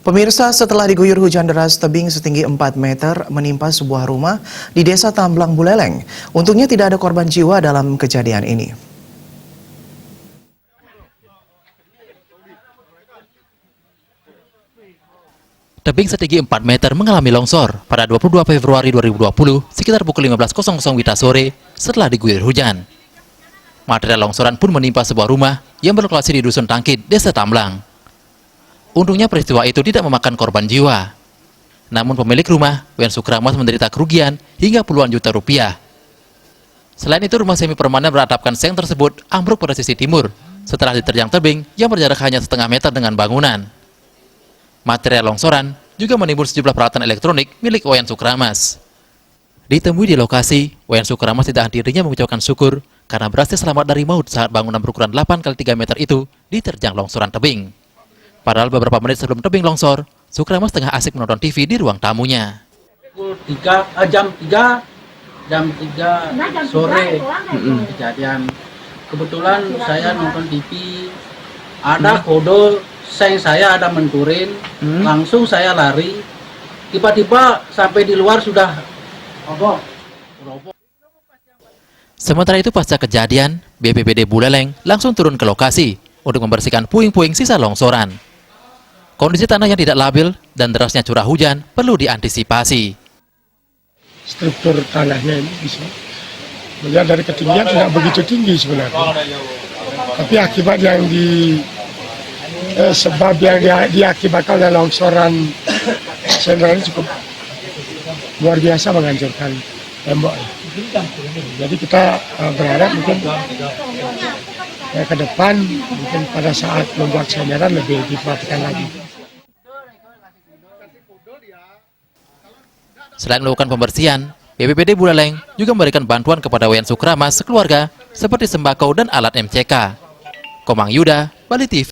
Pemirsa, setelah diguyur hujan deras, tebing setinggi 4 meter menimpa sebuah rumah di Desa Tamblang Buleleng. Untungnya tidak ada korban jiwa dalam kejadian ini. Tebing setinggi 4 meter mengalami longsor pada 22 Februari 2020 sekitar pukul 15.00 WITA sore setelah diguyur hujan. Material longsoran pun menimpa sebuah rumah yang berlokasi di Dusun Tangkit, Desa Tamblang. Untungnya peristiwa itu tidak memakan korban jiwa. Namun pemilik rumah, Wen Sukramas, menderita kerugian hingga puluhan juta rupiah. Selain itu, rumah semi permanen beratapkan seng tersebut ambruk pada sisi timur setelah diterjang tebing yang berjarak hanya setengah meter dengan bangunan. Material longsoran juga menimbun sejumlah peralatan elektronik milik Wayan Sukramas. Ditemui di lokasi, Wayan Sukramas tidak henti-hentinya mengucapkan syukur karena berhasil selamat dari maut saat bangunan berukuran 8x3 meter itu diterjang longsoran tebing. Padahal beberapa menit sebelum tebing longsor, Sukramas tengah asik menonton TV di ruang tamunya. Jam 3 sore kejadian. Kebetulan saya nonton TV, ada kode seng saya ada menturin, langsung saya lari. Tiba-tiba sampai di luar sudah roboh. Sementara itu pasca kejadian, BPBD Buleleng langsung turun ke lokasi untuk membersihkan puing-puing sisa longsoran. Kondisi tanah yang tidak labil dan derasnya curah hujan perlu diantisipasi. Struktur tanahnya ini bisa melihat dari ketinggian tidak begitu tinggi sebenarnya. Tapi akibat yang sebab yang diakibatkan oleh longsoran sebenarnya cukup luar biasa menghancurkan tembok. Jadi kita berharap mungkin ke depan mungkin pada saat membuat senderan lebih diperhatikan lagi. Selain melakukan pembersihan, BPBD Buleleng juga memberikan bantuan kepada Wayan Sukramas sekeluarga seperti sembako dan alat MCK. Komang Yuda, Bali TV.